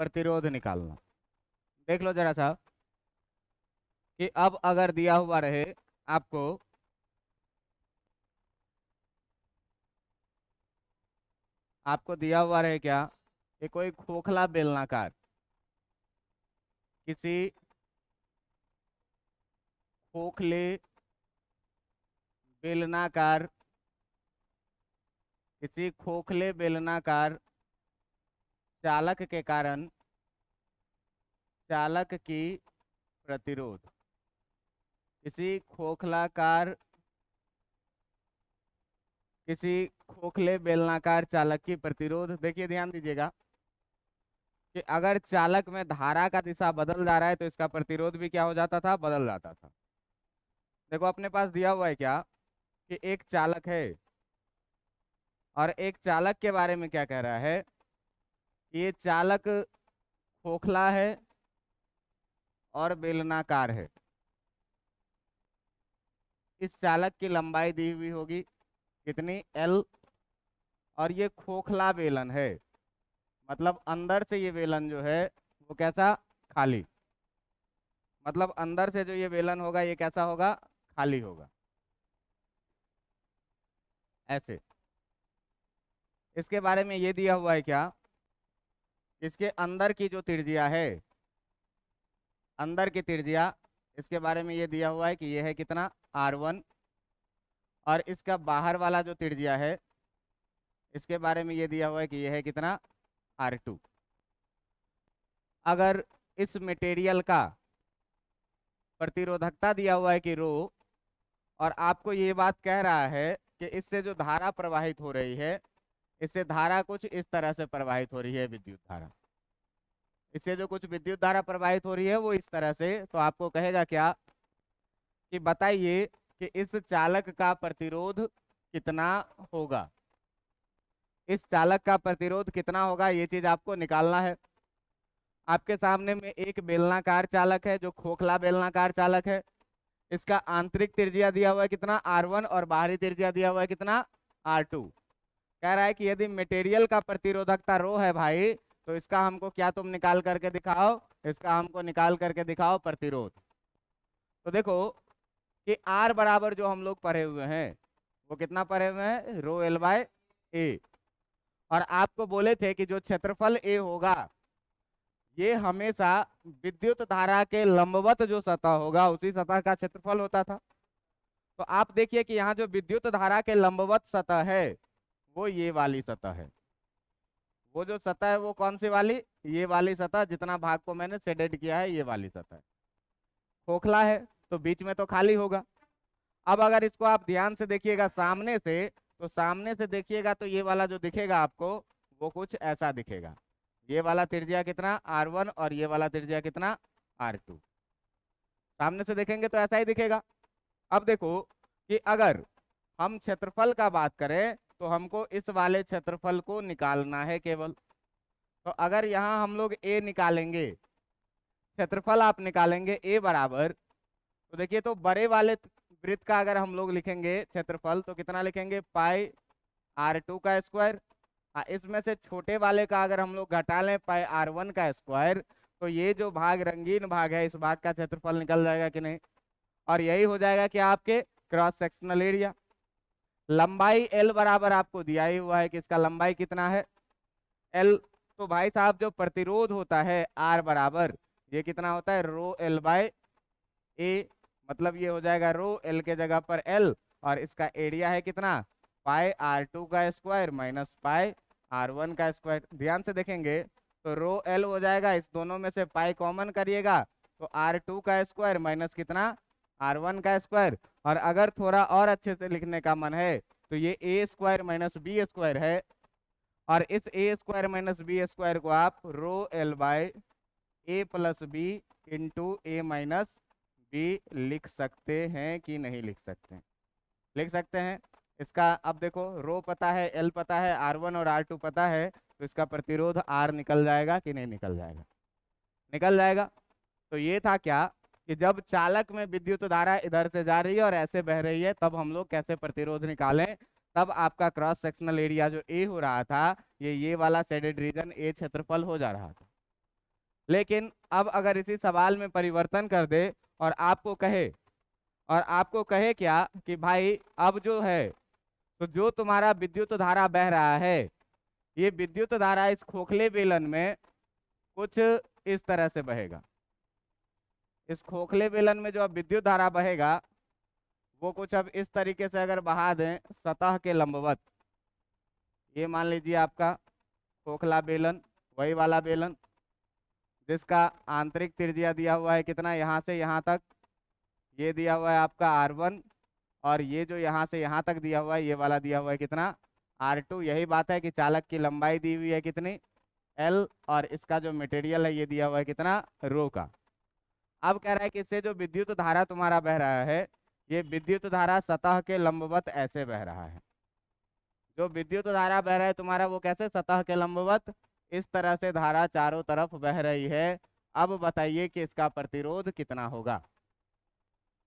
प्रतिरोध निकालना। देख लो जरा सा कि अब अगर दिया हुआ रहे आपको आपको दिया हुआ रहे क्या कि कोई खोखला बेलनाकार, किसी खोखले बेलनाकार किसी खोखले बेलनाकार चालक के कारण चालक की प्रतिरोध, किसी खोखलाकार किसी खोखले बेलनाकार चालक की प्रतिरोध। देखिए ध्यान दीजिएगा कि अगर चालक में धारा का दिशा बदल जा रहा है तो इसका प्रतिरोध भी क्या हो जाता था, बदल जाता था। देखो अपने पास दिया हुआ है क्या कि एक चालक है, और एक चालक के बारे में क्या कह रहा है कि ये चालक खोखला है और बेलनाकार है। इस चालक की लंबाई दी हुई होगी कितनी, L, और ये खोखला बेलन है, मतलब अंदर से ये बेलन जो है वो कैसा, खाली। मतलब अंदर से जो ये बेलन होगा ये कैसा होगा, खाली होगा, ऐसे। इसके बारे में ये दिया हुआ है क्या, इसके अंदर की जो त्रिज्या है, अंदर की त्रिज्या, इसके बारे में ये दिया हुआ है कि ये है कितना, R1, और इसका बाहर वाला जो त्रिज्या है इसके बारे में ये दिया हुआ है कि ये है कितना, R2। अगर इस मटेरियल का प्रतिरोधकता दिया हुआ है कि रो, और आपको ये बात कह रहा है कि इससे जो धारा प्रवाहित हो रही है, इससे धारा कुछ इस तरह से प्रवाहित हो रही है, विद्युत धारा, इससे जो कुछ विद्युत धारा प्रवाहित हो रही है वो इस तरह से, तो आपको कहेगा क्या कि बताइए कि इस चालक का प्रतिरोध कितना होगा, इस चालक का प्रतिरोध कितना होगा, ये चीज आपको निकालना है। आपके सामने में एक बेलनाकार चालक है जो खोखला बेलनाकार चालक है, इसका आंतरिक त्रिज्या दिया हुआ है कितना, R1, और बाहरी त्रिज्या दिया हुआ है कितना, R2। कह रहा है कि यदि मटेरियल का प्रतिरोधकता रो है भाई, तो इसका हमको क्या तुम निकाल करके दिखाओ, इसका हमको निकाल करके दिखाओ प्रतिरोध। तो देखो कि R बराबर जो हम लोग पढ़े हुए हैं वो कितना पढ़े हुए हैं, रो L बाय A, और आपको बोले थे कि जो क्षेत्रफल A होगा ये हमेशा विद्युत धारा के लंबवत जो सतह होगा उसी सतह का क्षेत्रफल होता था। तो आप देखिए कि यहाँ जो विद्युत धारा के लंबवत सतह है वो ये वाली सतह है। वो जो सतह है वो कौन सी वाली, ये वाली सतह, जितना भाग को मैंने शेडेड किया है ये वाली सतह। खोखला है तो बीच में तो खाली होगा। अब अगर इसको आप ध्यान से देखिएगा सामने से, तो सामने से देखिएगा तो ये वाला जो दिखेगा आपको वो कुछ ऐसा दिखेगा, ये वाला त्रिज्या कितना, R1, और ये वाला त्रिज्या कितना, R2। सामने से देखेंगे तो ऐसा ही दिखेगा। अब देखो कि अगर हम क्षेत्रफल का बात करें तो हमको इस वाले क्षेत्रफल को निकालना है केवल। तो अगर यहाँ हम लोग A निकालेंगे, क्षेत्रफल आप निकालेंगे A बराबर, तो देखिए तो बड़े वाले वृत्त का अगर हम लोग लिखेंगे क्षेत्रफल तो कितना लिखेंगे, पाई R2 का स्क्वायर। इसमें से छोटे वाले का अगर हम लोग घटा लें पाई R1 का स्क्वायर, तो ये जो भाग रंगीन भाग है इस भाग का क्षेत्रफल निकल जाएगा कि नहीं, और यही हो जाएगा कि आपके क्रॉस सेक्शनल एरिया। लंबाई L बराबर आपको दिया ही हुआ है कि इसका लंबाई कितना है, L। तो भाई साहब जो प्रतिरोध होता है R बराबर, ये कितना होता है, रो L बाय A, मतलब ये हो जाएगा रो L के जगह पर L, और इसका एरिया है कितना, पाई R2 का स्क्वायर माइनस पाई R1 का स्क्वायर। ध्यान से देखेंगे तो रो L हो जाएगा, इस दोनों में से पाई कॉमन करिएगा तो R2 का स्क्वायर माइनस कितना, R1 का स्क्वायर। और अगर थोड़ा और अच्छे से लिखने का मन है तो ये A square minus B square है, और इस A square minus B square को आप रो L by A plus B into A minus B लिख सकते हैं कि नहीं लिख सकते हैं, लिख सकते हैं। इसका अब देखो रो पता है, L पता है, R1 और R2 पता है, तो इसका प्रतिरोध R निकल जाएगा कि नहीं निकल जाएगा, निकल जाएगा। तो ये था क्या कि जब चालक में विद्युत धारा इधर से जा रही है और ऐसे बह रही है तब हम लोग कैसे प्रतिरोध निकालें। तब आपका क्रॉस सेक्शनल एरिया जो A हो रहा था ये वाला शेडेड रीजन A क्षेत्रफल हो जा रहा था। लेकिन अब अगर इसी सवाल में परिवर्तन कर दे और आपको कहे क्या कि भाई अब जो है, तो जो तुम्हारा विद्युत धारा बह रहा है, ये विद्युत धारा इस खोखले बेलन में कुछ इस तरह से बहेगा। इस खोखले बेलन में जो अब विद्युत धारा बहेगा वो कुछ अब इस तरीके से अगर बहा दें सतह के लंबवत, ये मान लीजिए आपका खोखला बेलन, वही वाला बेलन जिसका आंतरिक त्रिज्या दिया हुआ है कितना, यहाँ से यहाँ तक ये दिया हुआ है आपका R1, और ये जो यहाँ से यहाँ तक दिया हुआ है ये वाला दिया हुआ है कितना, R2। यही बात है कि चालक की लंबाई दी हुई है कितनी, L, और इसका जो मटेरियल है ये दिया हुआ है कितना, रो का। अब कह रहा है कि इससे जो विद्युत धारा तुम्हारा बह रहा है, ये विद्युत धारा सतह के लंबवत ऐसे बह रहा है। जो विद्युत धारा बह रहा है तुम्हारा वो कैसे, सतह के लंबवत इस तरह से धारा चारों तरफ बह रही है। अब बताइए कि इसका प्रतिरोध कितना होगा।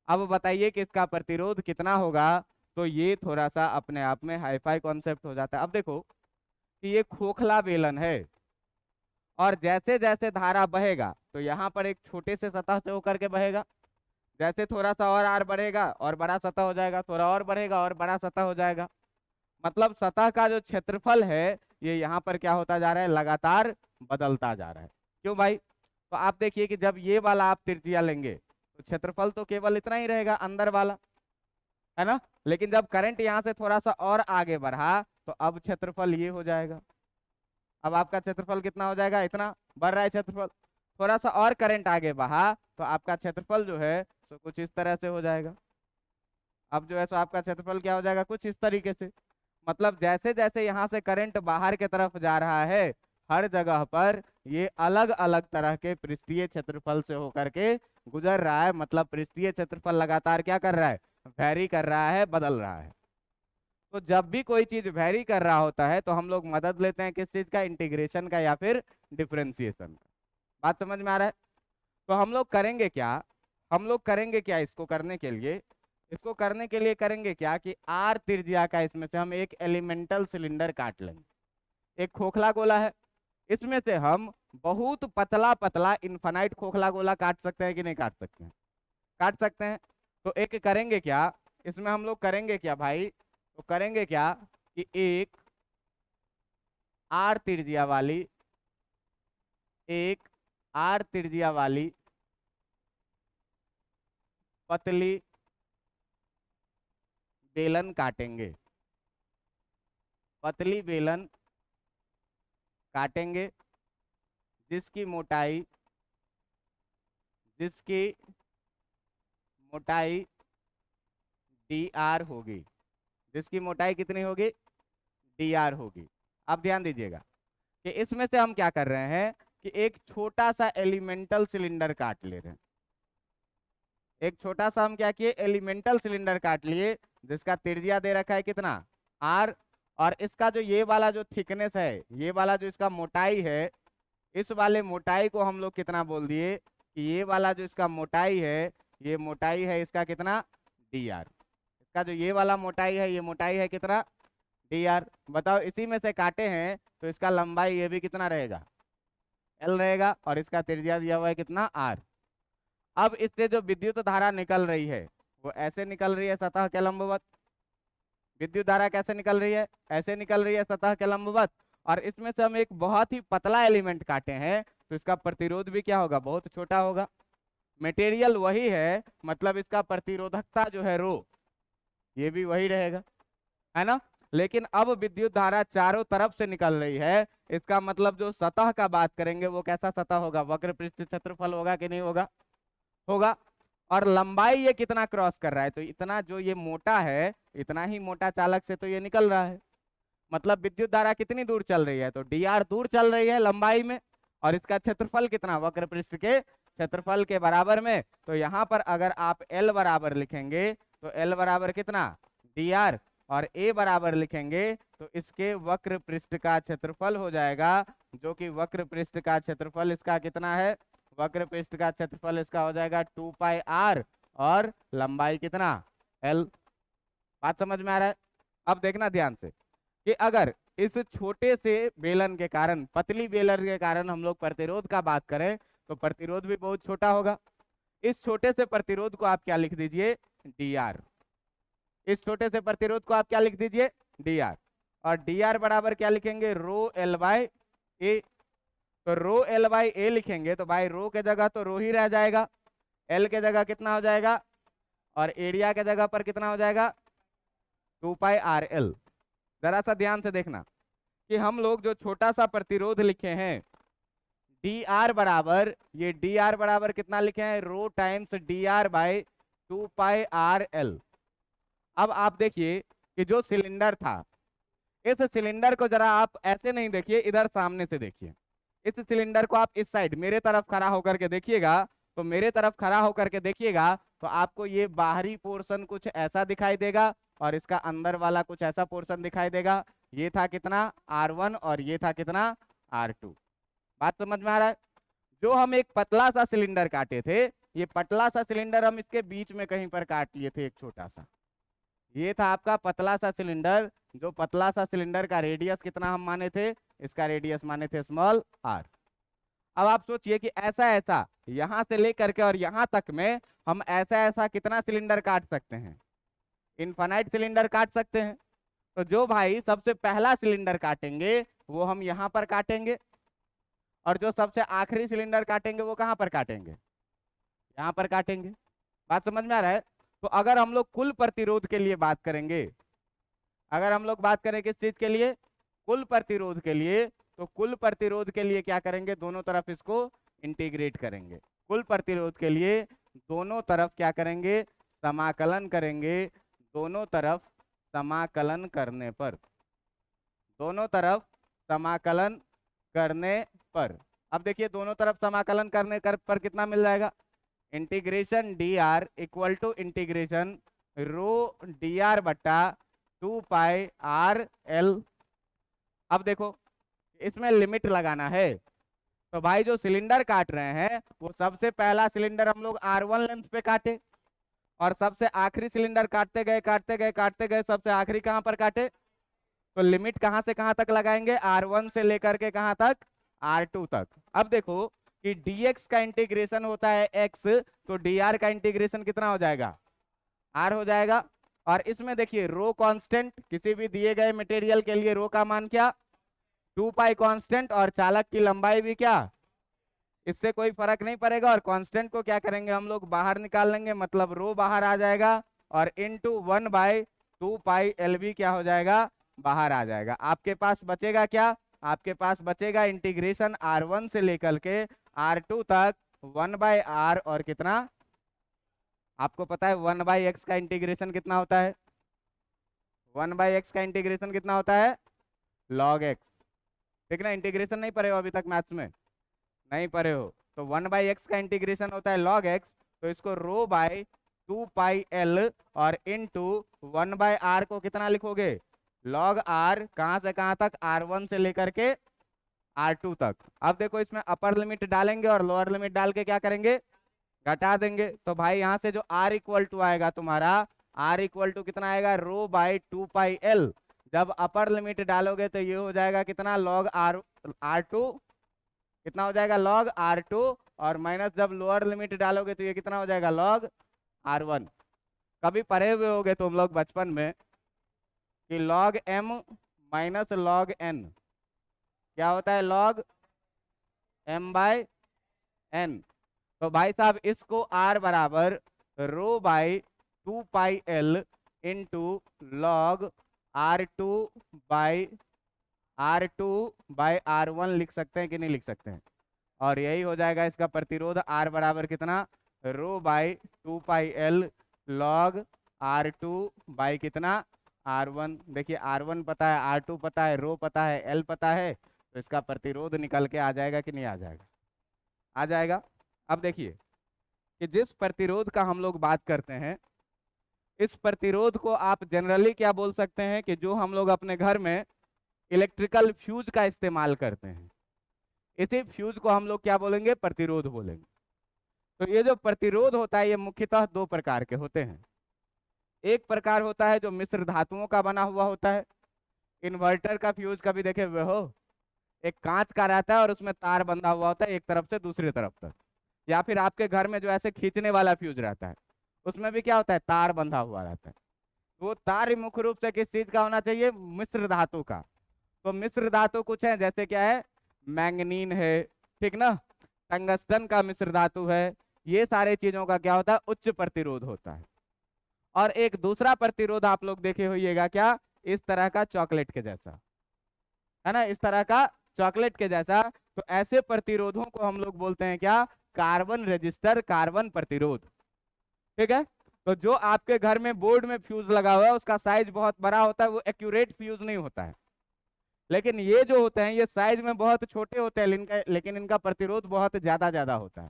अब बताइए कि इसका प्रतिरोध कितना होगा। तो ये थोड़ा सा अपने आप में हाईफाई कॉन्सेप्ट हो जाता है। अब देखो कि ये खोखला बेलन है और जैसे जैसे धारा बहेगा तो यहाँ पर एक छोटे से सतह से होकर के बहेगा, जैसे थोड़ा सा और आर बढ़ेगा और बड़ा सतह हो जाएगा, थोड़ा और बढ़ेगा और बड़ा सतह हो जाएगा। मतलब सतह का जो क्षेत्रफल है ये यहाँ पर क्या होता जा रहा है, लगातार बदलता जा रहा है। क्यों भाई, तो आप देखिए कि जब ये वाला आप त्रिज्या लेंगे तो क्षेत्रफल तो केवल इतना ही रहेगा अंदर वाला, है ना। लेकिन जब करंट यहाँ से थोड़ा सा और आगे बढ़ा तो अब क्षेत्रफल ये हो जाएगा। अब आपका क्षेत्रफल कितना हो जाएगा, इतना बढ़ रहा है क्षेत्रफल। थोड़ा सा और करंट आगे बढ़ा तो आपका क्षेत्रफल जो है तो कुछ इस तरह से हो जाएगा। अब जो है सो आपका क्षेत्रफल क्या हो जाएगा, कुछ इस तरीके से। मतलब जैसे जैसे यहाँ से करंट बाहर की तरफ जा रहा है हर जगह पर ये अलग अलग तरह के पृष्ठीय क्षेत्रफल से होकर के गुजर रहा है। मतलब पृष्ठीय क्षेत्रफल लगातार क्या कर रहा है, वैरी कर रहा है, बदल रहा है। तो जब भी कोई चीज वैरी कर रहा होता है तो हम लोग मदद लेते हैं किस चीज का, इंटीग्रेशन का या फिर डिफरेंशिएशन का। बात समझ में आ रहा है। तो हम लोग करेंगे क्या, इसको करने के लिए करेंगे क्या कि R त्रिज्या का इसमें से हम एक एलिमेंटल सिलेंडर काट लेंगे। एक खोखला गोला है, इसमें से हम बहुत पतला पतला इनफाइनाइट खोखला गोला काट सकते हैं कि नहीं काट सकते हैं, काट सकते हैं। तो एक करेंगे क्या, इसमें हम लोग करेंगे क्या भाई, तो करेंगे क्या कि एक R त्रिज्या वाली पतली बेलन काटेंगे, पतली बेलन काटेंगे जिसकी मोटाई dr होगी, जिसकी मोटाई कितनी होगी, dr होगी। अब ध्यान दीजिएगा कि इसमें से हम क्या कर रहे हैं कि एक छोटा सा एलिमेंटल सिलेंडर काट ले रहे हैं। एक छोटा सा हम क्या किए, एलिमेंटल सिलेंडर काट लिए जिसका त्रिज्या दे रखा है कितना, r, और इसका जो ये वाला जो थिकनेस है, ये वाला जो इसका मोटाई है, इस वाले मोटाई को हम लोग कितना बोल दिए कि ये वाला जो इसका मोटाई है, ये मोटाई है इसका कितना, dr। इसका जो ये वाला मोटाई है, ये मोटाई है कितना, dr। बताओ इसी में से काटे हैं तो इसका लंबाई ये भी कितना रहेगा, l रहेगा, और इसका त्रिज्या दिया हुआ है कितना, r। अब इससे जो विद्युत धारा निकल रही है वो ऐसे निकल रही है सतह के लंबवत। विद्युत धारा कैसे निकल रही है, ऐसे निकल रही है सतह के लंबवत। और इसमें से हम एक बहुत ही पतला एलिमेंट काटे हैं तो इसका प्रतिरोध भी क्या होगा, बहुत छोटा होगा। मटेरियल वही है, मतलब इसका प्रतिरोधकता जो है रो, ये भी वही रहेगा, है ना। लेकिन अब विद्युत धारा चारों तरफ से निकल रही है, इसका मतलब जो सतह का बात करेंगे वो कैसा सतह होगा, वक्र पृष्ठ क्षेत्रफल होगा कि नहीं होगा, होगा। और लंबाई ये कितना क्रॉस कर रहा है, तो इतना जो ये मोटा है, इतना ही मोटा चालक से तो ये निकल रहा है। मतलब विद्युत धारा कितनी दूर चल रही है, तो dr दूर चल रही है लंबाई में, और इसका क्षेत्रफल कितना, वक्र पृष्ठ के क्षेत्रफल के बराबर में। तो यहाँ पर अगर आप L बराबर लिखेंगे तो L बराबर कितना, dr, और A बराबर लिखेंगे तो इसके वक्र पृष्ठ का क्षेत्रफल हो जाएगा, जो कि वक्र पृष्ठ का क्षेत्रफल इसका कितना है, वक्र पृष्ठ का क्षेत्रफल इसका हो जाएगा 2 पाई r, और लंबाई कितना, L। बात समझ में आ रहा है। अब देखना ध्यान से कि अगर इस छोटे से बेलन के कारण, पतली बेलन के कारण हम लोग प्रतिरोध का बात करें तो प्रतिरोध भी बहुत छोटा होगा। इस छोटे से प्रतिरोध को आप क्या लिख दीजिए, डी आर। इस छोटे से प्रतिरोध को आप क्या लिख दीजिए, डी आर। और डी आर बराबर क्या लिखेंगे, रो एल बाई ए। तो रो एल बाई ए लिखेंगे तो भाई रो के जगह तो रो ही रह जाएगा, एल के जगह कितना हो जाएगा, और एरिया के जगह पर कितना हो जाएगा, 2 पाई आर एल। जरा सा ध्यान से देखना कि हम लोग जो छोटा सा प्रतिरोध लिखे हैं डी आर बराबर, ये डी आर बराबर कितना लिखे हैं, rho times D R by 2 pi R L. अब आप देखिए कि जो सिलेंडर था, इस सिलेंडर को जरा आप ऐसे नहीं देखिए, इधर सामने से देखिए। इस सिलेंडर को आप इस साइड मेरे तरफ खड़ा होकर के देखिएगा, तो मेरे तरफ खड़ा होकर के देखिएगा तो आपको ये बाहरी पोर्शन कुछ ऐसा दिखाई देगा और इसका अंदर वाला कुछ ऐसा पोर्शन दिखाई देगा। ये था कितना, R1, और ये था कितना, R2। बात समझ में आ रहा है। जो हम एक पतला सा सिलेंडर काटे थे, ये पतला सा सिलेंडर हम इसके बीच में कहीं पर काट लिए थे, एक छोटा सा। ये था आपका पतला सा सिलेंडर। जो पतला सा सिलेंडर का रेडियस कितना हम माने थे, इसका रेडियस माने थे स्मॉल आर। अब आप सोचिए कि ऐसा ऐसा यहां से लेकर के और यहां तक में हम ऐसा ऐसा कितना सिलेंडर काट सकते हैं, इनफाइनाइट सिलेंडर काट सकते हैं। तो जो भाई सबसे पहला सिलेंडर काटेंगे वो हम यहाँ पर काटेंगे, और जो सबसे आखिरी सिलेंडर काटेंगे वो कहाँ पर काटेंगे, यहाँ पर काटेंगे। बात समझ में आ रहा है। तो अगर हम लोग कुल प्रतिरोध के लिए बात करेंगे, अगर हम लोग बात करें किस चीज के लिए, कुल प्रतिरोध के लिए, तो कुल प्रतिरोध के लिए क्या करेंगे, दोनों तरफ इसको इंटीग्रेट करेंगे। कुल प्रतिरोध के लिए दोनों तरफ क्या करेंगे, समाकलन करेंगे। दोनों तरफ समाकलन करने पर, दोनों तरफ समाकलन करने पर, अब देखिए दोनों तरफ समाकलन करने पर कितना मिल जाएगा, integration d r equal to integration rho d r बट्टा 2 पाई आर एल। अब देखो इसमें लिमिट लगाना है, तो भाई जो सिलेंडर काट रहे हैं वो सबसे पहला सिलेंडर हम लोग R1 लेंथ पे काटे, और सबसे आखिरी सिलेंडर काटते गए काटते गए काटते गए, सबसे आखिरी कहां पर काटे। तो लिमिट कहां से कहां तक लगाएंगे, R1 से लेकर के कहां तक, R2 तक। अब देखो कि dx का इंटीग्रेशन होता है x, तो dr का इंटीग्रेशन कितना हो जाएगा, r हो जाएगा। और इसमें देखिए रो कांस्टेंट, किसी भी दिए गए मटेरियल के लिए रो का मान क्या, 2 पाई कांस्टेंट, और चालक की लंबाई भी क्या, इससे कोई फर्क नहीं पड़ेगा। और कांस्टेंट को क्या करेंगे हम लोग, बाहर निकाल लेंगे, मतलब रो बाहर आ जाएगा, और इनटू 1/2 पाई एल बी क्या हो जाएगा, बाहर आ जाएगा। आपके पास बचेगा क्या, आपके पास बचेगा इंटीग्रेशन R1 से लेकर के R2 तक 1/r, और कितना, आपको पता है 1/x का इंटीग्रेशन कितना होता है, 1/x का इंटीग्रेशन कितना होता है, log x। ठीक ना, इंटीग्रेशन नहीं पढ़े हो अभी तक मैथ्स में, नहीं पढ़े हो, तो 1/x का इंटीग्रेशन होता है log x। तो इसको रो बाय 2 पाई एल और इनटू 1/r को कितना लिखोगे, log r, कहां से कहां तक, R1 से लेकर के R2 तक। अब देखो इसमें अपर लिमिट डालेंगे और लोअर लिमिट डाल के क्या करेंगे, घटा देंगे। तो भाई यहाँ से जो R इक्वल टू आएगा तुम्हारा, R इक्वल टू कितना आएगा, रो बाई 2 पाई एल। जब अपर लिमिट डालोगे तो ये हो जाएगा कितना, log R2, कितना हो जाएगा, log R2, और माइनस जब लोअर लिमिट डालोगे तो ये कितना हो जाएगा, log R1। कभी पढ़े हुए होगे तुम लोग बचपन में कि log m minus log n क्या होता है, log m/n। तो भाई साहब इसको R बराबर rho by 2 pi L into log R2/R1 लिख सकते हैं कि नहीं लिख सकते हैं। और यही हो जाएगा इसका प्रतिरोध, R बराबर कितना, rho by 2 pi L log R2 by कितना, R1। देखिए R1 पता है, R2 पता है, रो पता है, L पता है, तो इसका प्रतिरोध निकल के आ जाएगा कि नहीं आ जाएगा, आ जाएगा। अब देखिए कि जिस प्रतिरोध का हम लोग बात करते हैं, इस प्रतिरोध को आप जनरली क्या बोल सकते हैं कि जो हम लोग अपने घर में इलेक्ट्रिकल फ्यूज का इस्तेमाल करते हैं, इसी फ्यूज को हम लोग क्या बोलेंगे, प्रतिरोध बोलेंगे। तो ये जो प्रतिरोध होता है ये मुख्यतः 2 प्रकार के होते हैं। एक प्रकार होता है जो मिश्र धातुओं का बना हुआ होता है, इन्वर्टर का फ्यूज कभी देखे हुए हो, एक कांच का रहता है और उसमें तार बंधा हुआ होता है एक तरफ से दूसरी तरफ तक, या फिर आपके घर में जो ऐसे खींचने वाला फ्यूज रहता है उसमें भी क्या होता है, तार बंधा हुआ रहता है। वो तार मुख्य रूप से किस चीज का होना चाहिए, मिश्र धातु का। तो मिश्र धातु कुछ है, जैसे क्या है, मैंगनीन है, ठीक ना, टंगस्टन का मिश्र धातु है। ये सारे चीजों का क्या होता है, उच्च प्रतिरोध होता है। और एक दूसरा प्रतिरोध आप लोग देखे होइएगा, क्या, इस तरह का चॉकलेट के जैसा, है ना, इस तरह का चॉकलेट के जैसा। तो ऐसे प्रतिरोधों को हम लोग बोलते हैं क्या, कार्बन रेजिस्टर, कार्बन प्रतिरोध। ठीक है। तो जो आपके घर में बोर्ड में फ्यूज लगा हुआ है उसका साइज बहुत बड़ा होता है, वो एक्यूरेट फ्यूज नहीं होता है। लेकिन ये जो होते हैं ये साइज में बहुत छोटे होते हैं, लेकिन इनका प्रतिरोध बहुत ज्यादा ज्यादा होता है।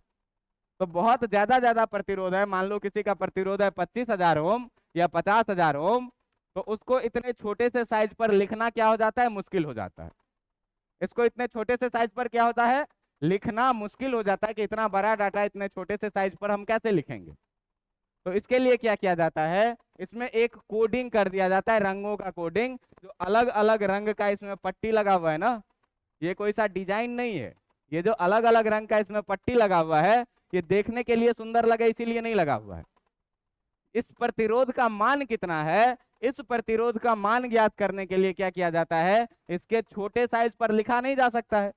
तो बहुत ज्यादा ज्यादा प्रतिरोध है, मान लो किसी का प्रतिरोध है 25,000 ओम या 50,000 ओम, तो उसको इतने छोटे से साइज पर लिखना क्या हो जाता है, मुश्किल हो जाता है। इसको इतने छोटे से साइज पर क्या होता है, लिखना मुश्किल हो जाता है कि इतना बड़ा डाटा इतने छोटे से साइज पर हम कैसे लिखेंगे। तो इसके लिए क्या किया जाता है, इसमें एक कोडिंग कर दिया जाता है, रंगों का कोडिंग। जो अलग अलग रंग का इसमें पट्टी लगा हुआ है ना, ये कोई सा डिजाइन नहीं है, ये जो अलग अलग रंग का इसमें पट्टी लगा हुआ है ये देखने के लिए सुंदर लगे इसीलिए नहीं लगा हुआ है। इस प्रतिरोध का मान कितना है, इस प्रतिरोध का मान ज्ञात करने के लिए क्या किया जाता है, इसके छोटे साइज पर लिखा नहीं जा सकता है।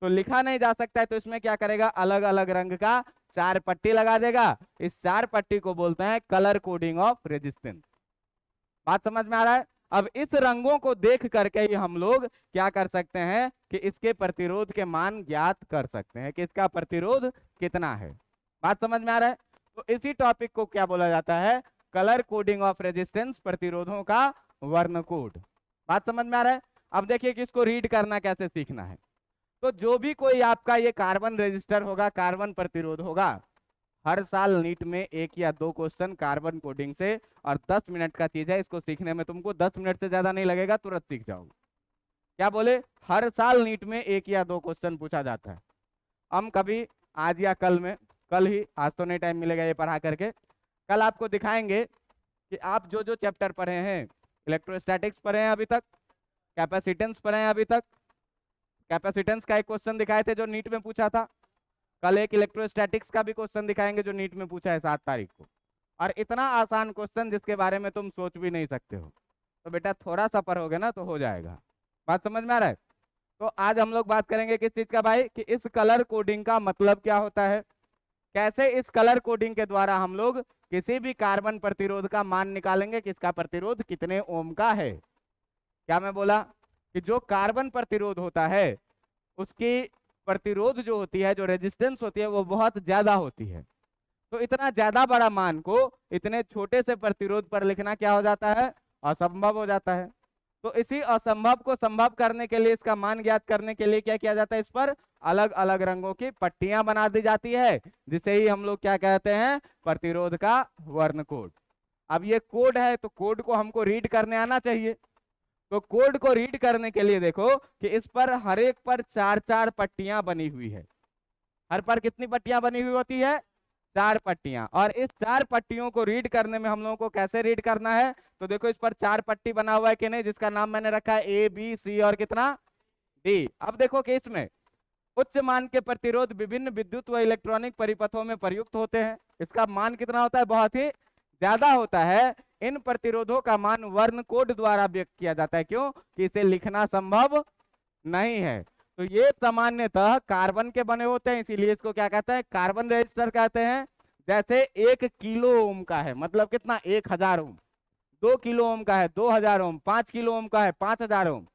तो लिखा नहीं जा सकता है तो इसमें क्या करेगा, अलग अलग रंग का 4 पट्टी लगा देगा। इस 4 पट्टी को बोलते हैं कलर कोडिंग ऑफ रेजिस्टेंस। बात समझ में आ रहा है। अब इस रंगों को देख करके ही हम लोग क्या कर सकते हैं कि इसके प्रतिरोध के मान ज्ञात कर सकते हैं कि इसका प्रतिरोध कितना है। बात समझ में आ रहा है। तो इसी टॉपिक को क्या बोला जाता है, कलर कोडिंग ऑफ रेजिस्टेंस, प्रतिरोधों का वर्ण कोड। बात समझ में आ रहा है। अब देखिए कि इसको रीड करना कैसे सीखना है। तो जो भी कोई आपका ये कार्बन रेजिस्टर होगा, कार्बन प्रतिरोध होगा, हर साल नीट में 1 या 2 क्वेश्चन कार्बन कोडिंग से, और 10 मिनट का चीज है, इसको सीखने में तुमको 10 मिनट से ज्यादा नहीं लगेगा, तुरंत सीख जाओगे। क्या बोले, हर साल नीट में 1 या 2 क्वेश्चन पूछा जाता है। हम कभी आज या कल में, कल ही, आज तो नहीं टाइम मिलेगा ये पढ़ा करके, कल आपको दिखाएंगे कि आप जो जो चैप्टर पढ़े हैं, इलेक्ट्रोस्टैटिक्स पढ़े हैं अभी तक, कैपेसिटेंस पढ़े हैं अभी तक, कैपेसिटेंस का एक क्वेश्चन दिखाए थे जो नीट में पूछा था, कल एक इलेक्ट्रोस्टैटिक्स का भी क्वेश्चन दिखाएंगे जो नीट में पूछा है 7 तारीख को। और इतना आसान क्वेश्चन जिसके बारे में तुम सोच भी नहीं सकते हो। तो बेटा थोड़ा सा पढ़ोगे ना तो हो जाएगा। बात समझ में आ रहा है। तो आज हम लोग बात करेंगे किस चीज का भाई, कि इस कलर कोडिंग का मतलब क्या होता है, कैसे इस कलर कोडिंग के द्वारा हम लोग किसी भी कार्बन प्रतिरोध का मान निकालेंगे कि इसका प्रतिरोध कितने ओम का है। क्या मैं बोला कि जो कार्बन प्रतिरोध होता है उसकी प्रतिरोध जो होती है, जो रेजिस्टेंस होती है, वो बहुत ज्यादा होती है। तो इतना ज्यादा बड़ा मान को इतने छोटे से प्रतिरोध पर लिखना क्या हो जाता है, असंभव हो जाता है। तो इसी असंभव को संभव करने के लिए, इसका मान ज्ञात करने के लिए क्या किया जाता है, इस पर अलग अलग रंगों की पट्टियां बना दी जाती है, जिसे ही हम लोग क्या कहते हैं, प्रतिरोध का वर्ण कोड। अब ये कोड है तो कोड को हमको रीड करने आना चाहिए। तो कोड को रीड करने के लिए देखो कि इस पर हर एक पर 4-4 पट्टियां बनी हुई है। हर पर कितनी पट्टियां बनी हुई होती है, 4 पट्टियां। और इस 4 पट्टियों को रीड करने में हम लोगों को कैसे रीड करना है, तो देखो इस पर 4 पट्टी बना हुआ है कि नहीं, जिसका नाम मैंने रखा है ABC और कितना, D। अब देखो कि इसमें उच्च मान के प्रतिरोध विभिन्न विद्युत व इलेक्ट्रॉनिक परिपथों में प्रयुक्त होते हैं। इसका मान कितना होता है, बहुत ही ज्यादा होता है। इन प्रतिरोधों का मान वर्ण कोड द्वारा व्यक्त किया जाता है, क्यों कि इसे लिखना संभव नहीं है। तो ये सामान्यतः कार्बन के बने होते हैं, इसीलिए इसको क्या कहते हैं, कार्बन रेजिस्टर कहते हैं। जैसे 1 किलो ओम का है मतलब कितना, 1000 ओम। 2 किलो ओम का है 2000 ओम। 5 किलो ओम का है 5000 ओम।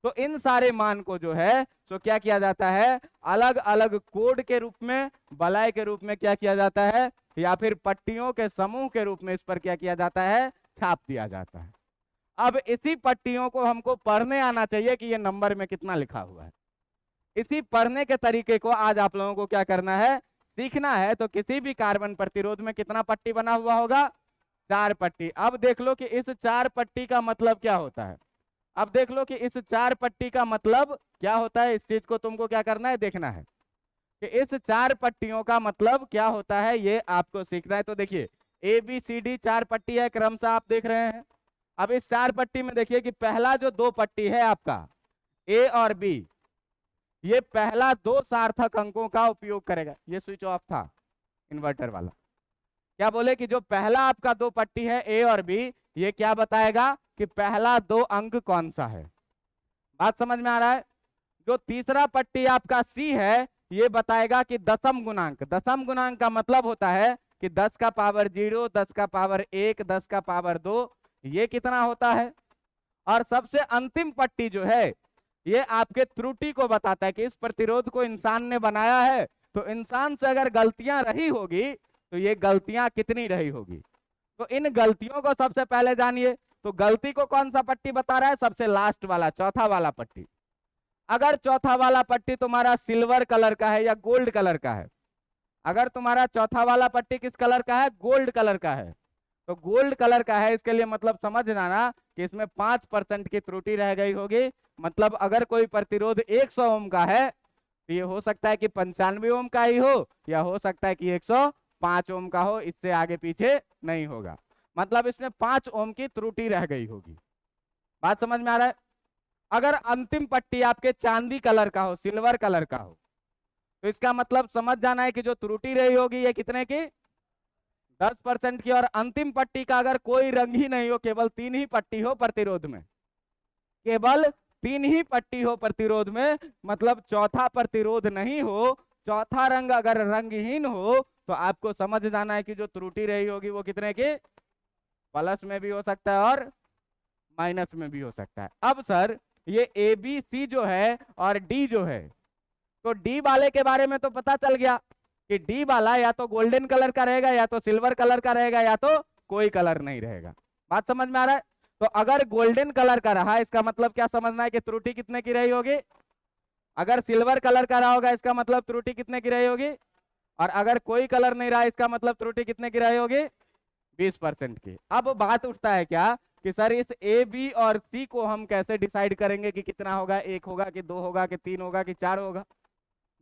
तो इन सारे मान को जो है तो क्या किया जाता है, अलग अलग कोड के रूप में, बलाय के रूप में क्या किया जाता है, या फिर पट्टियों के समूह के रूप में इस पर क्या किया जाता है, छाप दिया जाता है। अब इसी पट्टियों को हमको पढ़ने आना चाहिए कि ये नंबर में कितना लिखा हुआ है। इसी पढ़ने के तरीके को आज आप लोगों को क्या करना है, सीखना है। तो किसी भी कार्बन प्रतिरोध में कितना पट्टी बना हुआ होगा, 4 पट्टी। अब देख लो कि इस 4 पट्टी का मतलब क्या होता है। अब देख लो कि इस 4 पट्टी का मतलब क्या होता है, इस चीज को तुमको क्या करना है, देखना है कि इस 4 पट्टियों का मतलब क्या होता है, ये आपको सीखना है। तो देखिए ABCD 4 पट्टी है, क्रमशः आप देख रहे हैं। अब इस 4 पट्टी में देखिए कि पहला जो 2 पट्टी है आपका A और B, ये पहला 2 सार्थक अंकों का उपयोग करेगा। ये स्विच ऑफ था इन्वर्टर वाला। क्या बोले कि जो पहला आपका 2 पट्टी है ए और बी, ये क्या बताएगा कि पहला 2 अंक कौन सा है। बात समझ में आ रहा है। जो तीसरा पट्टी आपका सी है, ये बताएगा कि दशम गुणांक। दशम गुणांक का मतलब होता है कि 10 का पावर 0, 10 का पावर 1, 10 का पावर 2, ये कितना होता है। और सबसे अंतिम पट्टी जो है, ये आपके त्रुटि को बताता है कि इस प्रतिरोध को इंसान ने बनाया है, तो इंसान से अगर गलतियां रही होगी तो ये गलतियां कितनी रही होगी। तो इन गलतियों को सबसे पहले जानिए। तो गलती को कौन सा पट्टी बता रहा है, सबसे लास्ट वाला, चौथा वाला पट्टी। अगर चौथा वाला पट्टी तुम्हारा सिल्वर कलर का है या गोल्ड कलर का है, अगर तुम्हारा चौथा वाला पट्टी किस कलर का है, गोल्ड कलर का है, तो गोल्ड कलर का है, इसके लिए मतलब समझ जाना कि इसमें 5% की त्रुटि रह गई होगी। मतलब अगर कोई प्रतिरोध 100 ओम का है, तो ये हो सकता है कि 95 ओम का ही हो, या हो सकता है कि 105 ओम का हो, इससे आगे पीछे नहीं होगा। मतलब इसमें 5 ओम की त्रुटि रह गई होगी। बात समझ में आ रहा है। अगर अंतिम पट्टी आपके चांदी कलर का हो, सिल्वर कलर का हो, तो इसका मतलब समझ जाना है कि जो त्रुटि रही होगी ये कितने की, 10% की। और अंतिम पट्टी का अगर कोई रंग ही नहीं हो, केवल 3 ही पट्टी हो प्रतिरोध में, केवल 3 ही पट्टी हो प्रतिरोध में, मतलब चौथा प्रतिरोध नहीं हो, चौथा रंग अगर रंगहीन हो, तो आपको समझ जाना है कि जो त्रुटि रही होगी वो कितने की, प्लस में भी हो सकता है और माइनस में भी हो सकता है। अब सर ये ए बी सी जो है और डी जो है, तो डी वाले के बारे में तो पता चल गया कि डी वाला या तो गोल्डन कलर का रहेगा, या तो सिल्वर कलर का रहेगा, या तो कोई कलर नहीं रहेगा। बात समझ में आ रहा है। तो अगर गोल्डन कलर का रहा, इसका मतलब क्या समझना है कि त्रुटि कितने की रही होगी। अगर सिल्वर कलर का रहा होगा, इसका मतलब त्रुटि कितने की रही होगी। और अगर कोई कलर नहीं रहा, इसका मतलब त्रुटि कितने की रही होगी, 20% की। अब बात उठता है क्या कि सर इस ए बी और सी को हम कैसे डिसाइड करेंगे कि कितना होगा, 1 होगा कि 2 होगा कि 3 होगा कि 4 होगा।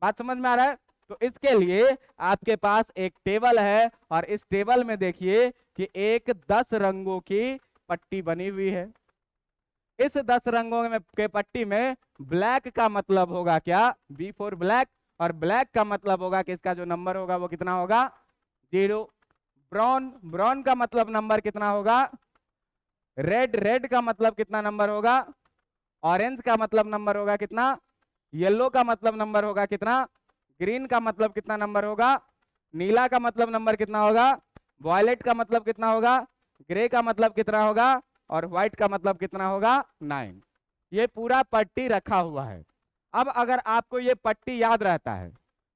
बात समझ में आ रहा है। तो इसके लिए आपके पास एक टेबल है, और इस टेबल में देखिए कि एक 10 रंगों की पट्टी बनी हुई है। इस 10 रंगों में के पट्टी में ब्लैक का मतलब होगा क्या, बी फॉर ब्लैक, और ब्लैक का मतलब होगा कि इसका जो नंबर होगा वो कितना होगा, 0। ब्राउन, ब्राउन का मतलब नंबर कितना होगा, रेड, रेड का मतलब कितना नंबर होगा, ऑरेंज का मतलब नंबर होगा कितना, येलो का मतलब नंबर होगा कितना, ग्रीन का मतलब कितना नंबर होगा, नीला का मतलब नंबर कितना होगा, वॉयलेट का मतलब कितना होगा, ग्रे का मतलब कितना होगा, और व्हाइट का मतलब कितना होगा, 9। ये पूरा पट्टी रखा हुआ है। अब अगर आपको ये पट्टी याद रहता है,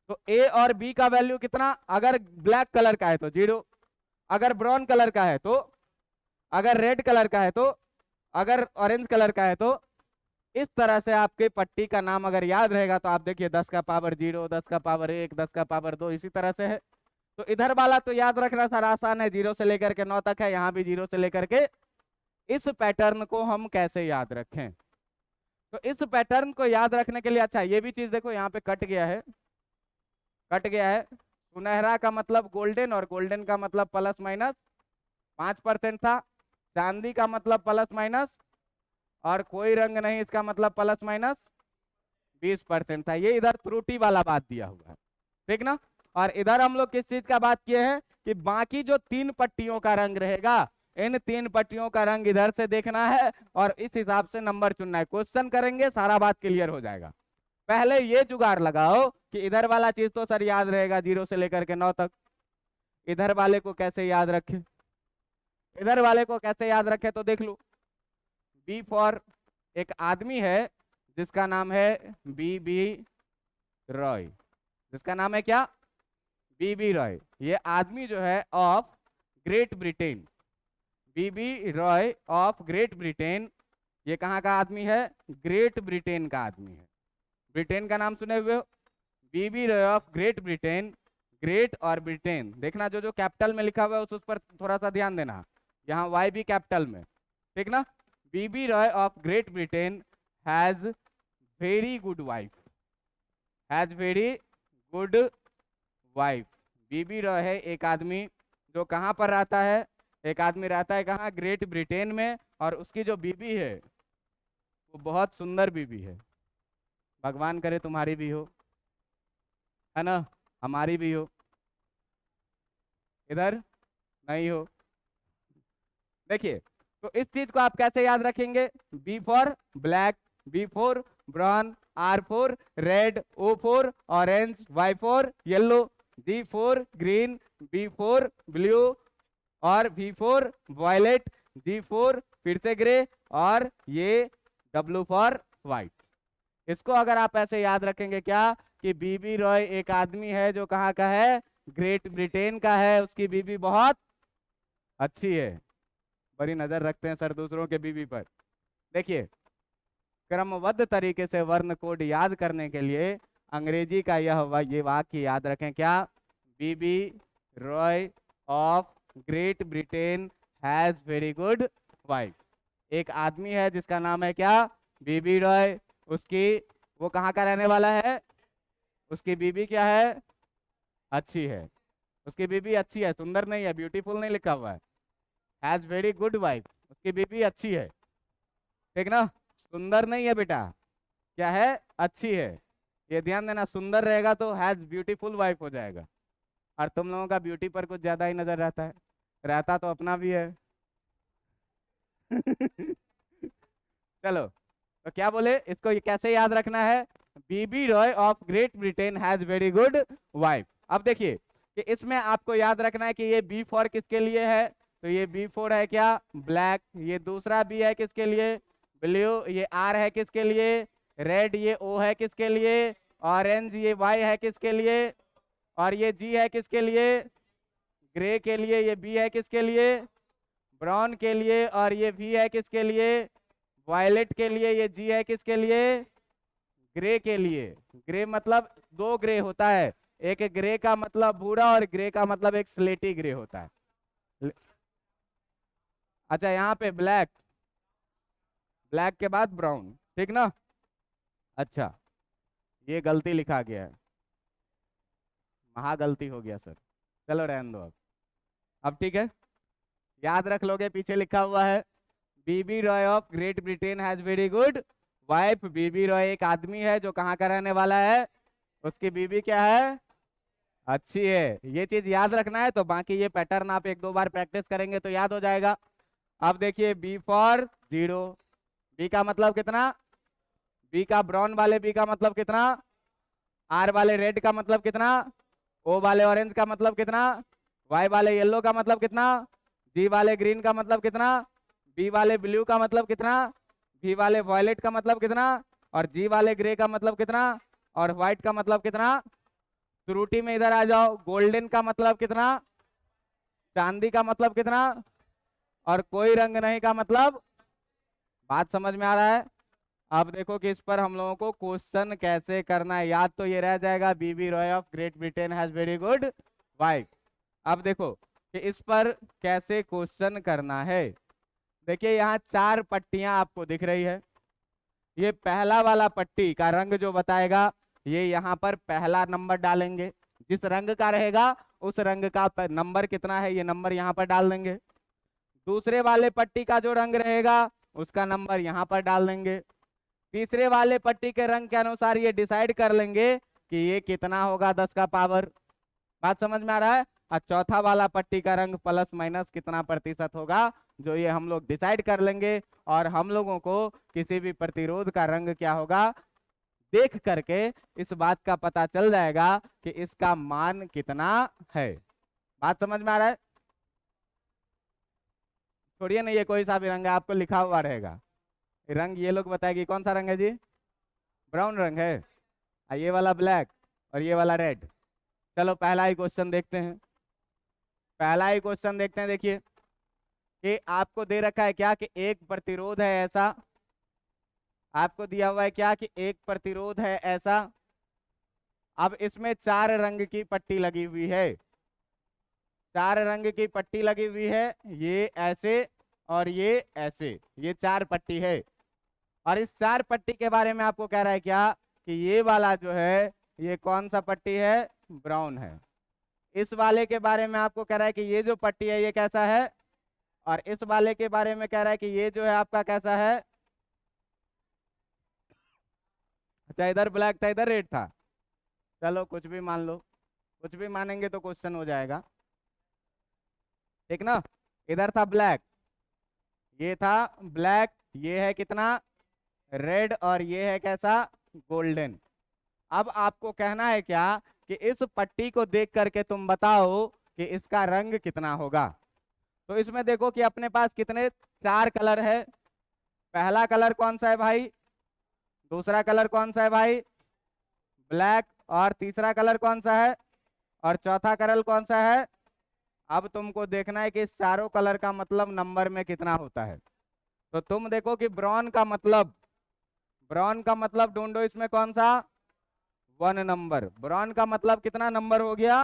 तो ए और बी का वैल्यू कितना, अगर ब्लैक कलर का है तो 0, अगर ब्राउन कलर का है तो, अगर रेड कलर का है तो, अगर ऑरेंज कलर का है तो। इस तरह से आपके पट्टी का नाम अगर याद रहेगा, तो आप देखिए 10 का पावर 0, 10 का पावर 1, 10 का पावर 2, इसी तरह से है। तो इधर वाला तो याद रखना सारा आसान है, 0 से लेकर के 9 तक है, यहाँ भी 0 से लेकर के। इस पैटर्न को हम कैसे याद रखें, तो इस पैटर्न को याद रखने के लिए, अच्छा ये भी चीज देखो, यहाँ पे कट गया है, कट गया है। सुनहरा का मतलब गोल्डन, और गोल्डन का मतलब प्लस माइनस 5% था। चांदी का मतलब प्लस माइनस, और कोई रंग नहीं, इसका मतलब प्लस माइनस 20% था। ये इधर त्रुटि वाला बात दिया हुआ है, ठीक ना। और इधर हम लोग किस चीज का बात किए हैं कि बाकी जो 3 पट्टियों का रंग रहेगा, इन 3 पट्टियों का रंग इधर से देखना है, और इस हिसाब से नंबर चुनना है। क्वेश्चन करेंगे, सारा बात क्लियर हो जाएगा। पहले ये जुगाड़ लगाओ कि इधर वाला चीज तो सर याद रहेगा 0 से लेकर के 9 तक, इधर वाले को कैसे याद रखें, इधर वाले को कैसे याद रखें, तो देख लो। बी फॉर एक आदमी है जिसका नाम है बी बी रॉय, जिसका नाम है क्या, बी बी रॉय। ये आदमी जो है of Great Britain, B B Roy of Great Britain, ये कहाँ का आदमी है, ग्रेट ब्रिटेन का आदमी है। ब्रिटेन का नाम सुने हुए हो, B B Roy of Great Britain. Great और ब्रिटेन देखना, जो जो कैपिटल में लिखा हुआ है उस पर थोड़ा सा ध्यान देना, यहाँ वाई भी कैपिटल में, ठीक ना। B B Roy of Great Britain has very good wife, has very good wife. B B Roy है एक आदमी जो कहाँ पर रहता है, एक आदमी रहता है कहाँ, ग्रेट ब्रिटेन में, और उसकी जो बीबी है वो बहुत सुंदर बीबी है। भगवान करे तुम्हारी भी हो, है ना, हमारी भी हो, इधर नहीं हो। देखिए, तो इस चीज को आप कैसे याद रखेंगे? B for black, B for brown, R for red, O for orange, Y for yellow, G for green, B for blue, और V for violet, G for फिर से ग्रे, और ये डब्ल्यू फॉर व्हाइट। इसको अगर आप ऐसे याद रखेंगे क्या कि बीबी रॉय एक आदमी है जो कहाँ का है? ग्रेट ब्रिटेन का है, उसकी बीबी बहुत अच्छी है। बड़ी नजर रखते हैं सर दूसरों के बीबी पर। देखिए, क्रमबद्ध तरीके से वर्ण कोड याद करने के लिए अंग्रेजी का ये वाक्य याद रखें क्या? B B Roy of Great Britain has very good wife. एक आदमी है जिसका नाम है क्या? बीबी रॉय। उसकी, वो कहाँ का रहने वाला है? उसकी बीबी क्या है? अच्छी है। उसकी बीबी अच्छी है, सुंदर नहीं है, ब्यूटीफुल नहीं लिखा हुआ है, हैज वेरी गुड वाइफ। उसकी बीबी अच्छी है, ठीक ना? सुंदर नहीं है बेटा, क्या है? अच्छी है। ये ध्यान देना, सुंदर रहेगा तो हैज ब्यूटीफुल वाइफ हो जाएगा। और तुम लोगों का ब्यूटी पर कुछ ज्यादा ही नजर रहता है, रहता तो अपना भी है। चलो, तो क्या बोले इसको, ये कैसे याद रखना है? B B Roy of Great Britain has very good wife. अब देखिए कि इसमें आपको याद रखना है कि ये बी फॉर किसके लिए है? तो ये बी फॉर है क्या? ब्लैक। ये दूसरा बी है किसके लिए? ब्लू। ये आर है किसके लिए? रेड। ये ओ है किसके लिए? ऑरेंज। ये वाई है किसके लिए? और ये जी है किसके लिए? ग्रे के लिए। ये बी है किसके लिए? ब्राउन के लिए। और ये वी है किसके लिए? वायलेट के लिए। ये जी है किसके लिए? ग्रे के लिए। ग्रे मतलब दो ग्रे होता है, एक ग्रे का मतलब भूरा और ग्रे का मतलब एक स्लेटी ग्रे होता है। अच्छा, यहाँ पे ब्लैक, ब्लैक के बाद ब्राउन, ठीक ना? अच्छा, ये गलती लिखा गया है, महा गलती हो गया सर, चलो रहने दो अब ठीक है। याद रख लोगे, पीछे लिखा हुआ है B B Roy of Great Britain has very good wife. B B Roy एक आदमी है जो कहाँ का रहने वाला है? उसकी बीबी क्या है? अच्छी है। ये चीज याद रखना है, तो बाकी ये पैटर्न आप एक दो बार प्रैक्टिस करेंगे तो याद हो जाएगा। अब देखिए, बी फॉर जीरो। बी का मतलब कितना? बी का ब्राउन वाले बी का मतलब कितना? आर वाले रेड का मतलब कितना? ओ वाले ऑरेंज का मतलब कितना? वाई वाले येलो का मतलब कितना? जी वाले ग्रीन का मतलब कितना? बी वाले ब्लू का मतलब कितना? बी वाले वॉयलेट का मतलब कितना? और जी वाले ग्रे का मतलब कितना? और व्हाइट का मतलब कितना? त्रुटि में इधर आ जाओ, गोल्डन का मतलब कितना? चांदी का मतलब कितना? और कोई रंग नहीं का मतलब? बात समझ में आ रहा है? अब देखो कि इस पर हम लोगों को क्वेश्चन कैसे करना है। याद तो ये रह जाएगा, B B Roy of Great Britain has very good wife. अब देखो कि इस पर कैसे क्वेश्चन करना है। देखिए, यहाँ चार पट्टियां आपको दिख रही है। ये पहला वाला पट्टी का रंग जो बताएगा, ये यहाँ पर पहला नंबर डालेंगे। जिस रंग का रहेगा उस रंग का नंबर कितना है, ये नंबर यहाँ पर डाल देंगे। दूसरे वाले पट्टी का जो रंग रहेगा उसका नंबर यहाँ पर डाल देंगे। तीसरे वाले पट्टी के रंग के अनुसार ये डिसाइड कर लेंगे कि ये कितना होगा 10 का पावर। बात समझ में आ रहा है? और चौथा वाला पट्टी का रंग प्लस माइनस कितना प्रतिशत होगा, जो ये हम लोग डिसाइड कर लेंगे। और हम लोगों को किसी भी प्रतिरोध का रंग क्या होगा, देख करके इस बात का पता चल जाएगा कि इसका मान कितना है। बात समझ में आ रहा है? छोड़िए नहीं, ये कोई सा भी रंग है, आपको लिखा हुआ रहेगा रंग। ये लोग बताएगी कौन सा रंग है जी? ब्राउन रंग है। ये वाला ब्लैक और ये वाला रेड। चलो पहला ही क्वेश्चन देखते हैं। पहला ही क्वेश्चन देखते हैं। देखिए कि आपको दे रखा है क्या कि एक प्रतिरोध है ऐसा। आपको दिया हुआ है क्या कि एक प्रतिरोध है ऐसा। अब इसमें चार रंग की पट्टी लगी हुई है, चार रंग की पट्टी लगी हुई है, ये ऐसे और ये ऐसे, ये चार पट्टी है। और इस चार पट्टी के बारे में आपको कह रहा है क्या कि ये वाला जो है ये कौन सा पट्टी है? ब्राउन है। इस वाले के बारे में आपको कह रहा है कि ये जो पट्टी है ये कैसा है? और इस वाले के बारे में कह रहा है कि ये जो है आपका कैसा है? अच्छा इधर ब्लैक था इधर रेड था, चलो कुछ भी मान लो, कुछ भी मानेंगे तो क्वेश्चन हो जाएगा, ठीक ना। इधर था ब्लैक, ये था ब्लैक, ये है कितना रेड, और ये है कैसा गोल्डन। अब आपको कहना है क्या कि इस पट्टी को देख करके तुम बताओ कि इसका रंग कितना होगा। तो इसमें देखो कि अपने पास कितने चार कलर है। पहला कलर कौन सा है भाई, दूसरा कलर कौन सा है भाई ब्लैक, और तीसरा कलर कौन सा है, और चौथा कलर कौन सा है। अब तुमको देखना है कि इस चारों कलर का मतलब नंबर में कितना होता है। तो तुम देखो कि ब्राउन का मतलब, ब्राउन का मतलब ढूंढो इसमें कौन सा 1 नंबर, ब्राउन का मतलब कितना नंबर हो गया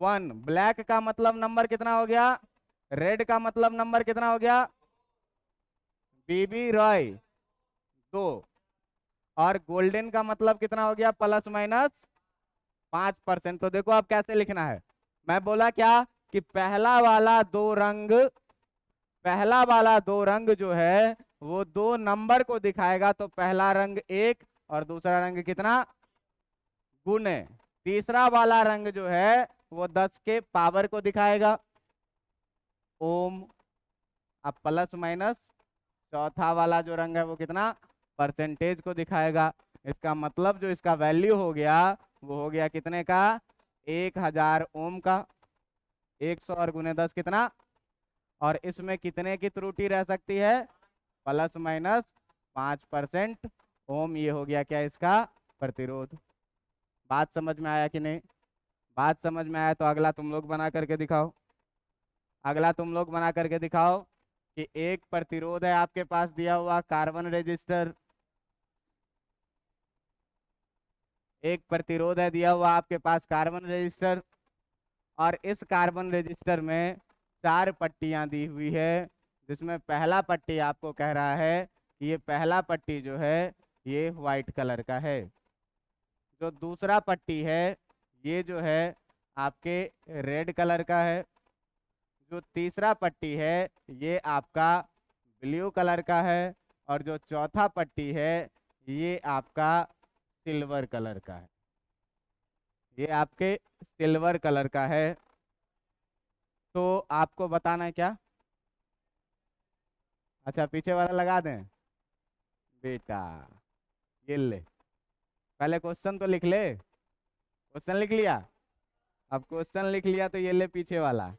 1। ब्लैक का मतलब नंबर कितना हो गया, रेड का मतलब नंबर कितना हो गया बीबी रॉय 2, और गोल्डन का मतलब कितना हो गया +- 5%। तो देखो अब कैसे लिखना है, मैं बोला क्या कि पहला वाला दो रंग, पहला वाला दो रंग जो है वो दो नंबर को दिखाएगा, तो पहला रंग 1 और दूसरा रंग कितना गुने। तीसरा वाला रंग जो है वो 10 के पावर को दिखाएगा ओम। अब +- चौथा वाला जो रंग है वो कितना परसेंटेज को दिखाएगा। इसका मतलब जो इसका वैल्यू हो गया वो हो गया कितने का 1000 ओम का। 100 और ×10 कितना, और इसमें कितने की त्रुटि रह सकती है +- 5% ओम। ये हो गया क्या इसका प्रतिरोध। बात समझ में आया कि नहीं, बात समझ में आया तो अगला तुम लोग बना करके दिखाओ, अगला तुम लोग बना करके दिखाओ कि एक प्रतिरोध है आपके पास दिया हुआ कार्बन रेजिस्टर, एक प्रतिरोध है दिया हुआ आपके पास कार्बन रेजिस्टर, और इस कार्बन रेजिस्टर में 4 पट्टियां दी हुई है, जिसमें पहला पट्टी आपको कह रहा है कि ये पहला पट्टी जो है ये व्हाइट कलर का है, जो दूसरा पट्टी है ये जो है आपके रेड कलर का है, जो तीसरा पट्टी है ये आपका ब्लू कलर का है, और जो चौथा पट्टी है ये आपका सिल्वर कलर का है, ये आपके सिल्वर कलर का है। तो आपको बताना है क्या, अच्छा पीछे वाला लगा दें बेटा, ये ले, पहले क्वेश्चन तो लिख ले, क्वेश्चन लिख लिया, अब क्वेश्चन लिख लिया तो ये ले पीछे वाला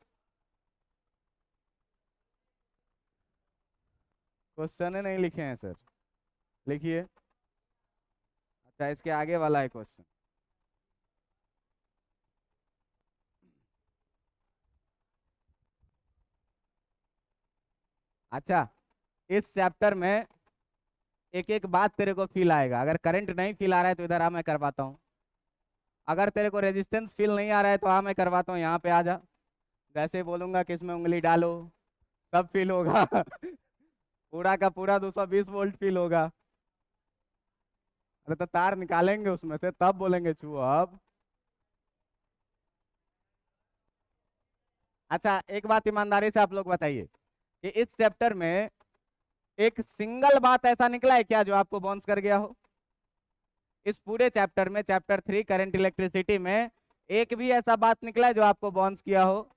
क्वेश्चन है, नहीं लिखे हैं सर, लिखिए। अच्छा इसके आगे वाला है क्वेश्चन। अच्छा इस चैप्टर में एक एक बात तेरे को फील आएगा, अगर करंट नहीं फील आ रहा है तो इधर आ मैं करवाता हूँ, अगर तेरे को रेजिस्टेंस फील नहीं आ रहा है तो मैं करवाता हूँ, यहाँ पे आ जा, जैसे बोलूंगा कि इसमें उंगली डालो सब फील होगा पूरा का पूरा 220 वोल्ट फील होगा। अरे तो तार निकालेंगे उसमें से तब बोलेंगे छू अब। अच्छा एक बात ईमानदारी से आप लोग बताइए कि इस चैप्टर में एक सिंगल बात ऐसा निकला है क्या जो आपको बाउंस कर गया हो, इस पूरे चैप्टर में, चैप्टर 3 करंट इलेक्ट्रिसिटी में एक भी ऐसा बात निकला है जो आपको बाउंस किया हो।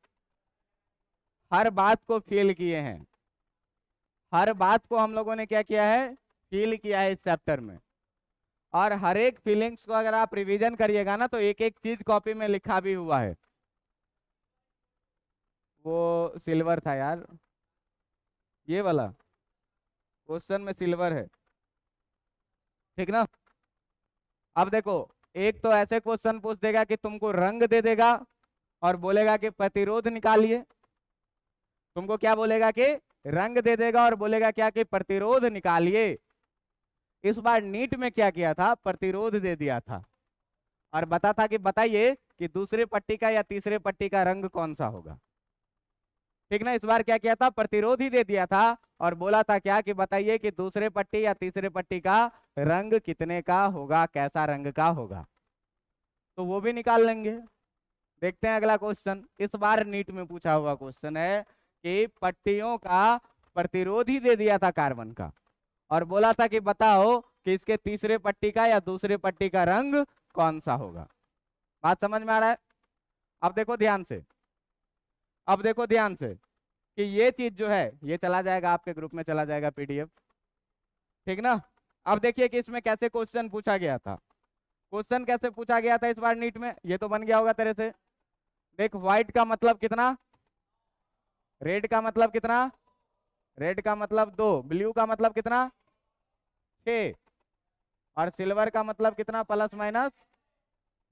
हर बात को फील किए हैं, हर बात को हम लोगों ने क्या किया है फील किया है इस चैप्टर में, और हर एक फीलिंग्स को अगर आप रिवीजन करिएगा ना तो एक एक चीज कॉपी में लिखा भी हुआ है। वो सिल्वर था यार, ये वाला क्वेश्चन में सिल्वर है, ठीक ना। अब देखो एक तो ऐसे क्वेश्चन पूछ देगा कि तुमको रंग दे देगा और बोलेगा कि प्रतिरोध निकालिए, तुमको क्या बोलेगा कि रंग दे देगा और बोलेगा क्या कि प्रतिरोध निकालिए। इस बार नीट में क्या किया था प्रतिरोध दे दिया था और बता था कि बताइए कि दूसरे पट्टी का या तीसरे पट्टी का रंग कौन सा होगा, ठीक ना। इस बार क्या किया था प्रतिरोध ही दे दिया था और बोला था क्या कि बताइए कि दूसरे पट्टी या तीसरे पट्टी का रंग कितने का होगा, कैसा रंग का होगा, तो वो भी निकाल लेंगे। देखते हैं अगला क्वेश्चन, इस बार नीट में पूछा हुआ क्वेश्चन है कि पट्टियों का प्रतिरोध ही दे दिया था कार्बन का और बोला था कि बताओ कि इसके तीसरे पट्टी का या दूसरे पट्टी का रंग कौन सा होगा। बात समझ में आ रहा है। अब देखो ध्यान से, अब देखो ध्यान से कि ये चीज जो है ये चला जाएगा आपके ग्रुप में, चला जाएगा पीडीएफ, ठीक ना। अब देखिए कि इसमें कैसे क्वेश्चन पूछा गया था। क्वेश्चन कैसे पूछा गया था इस बार नीट में, ये तो बन गया होगा तेरे से। देख व्हाइट का मतलब कितना, रेड का मतलब कितना, रेड का मतलब 2, ब्लू का मतलब कितना 6, और सिल्वर का मतलब कितना प्लस माइनस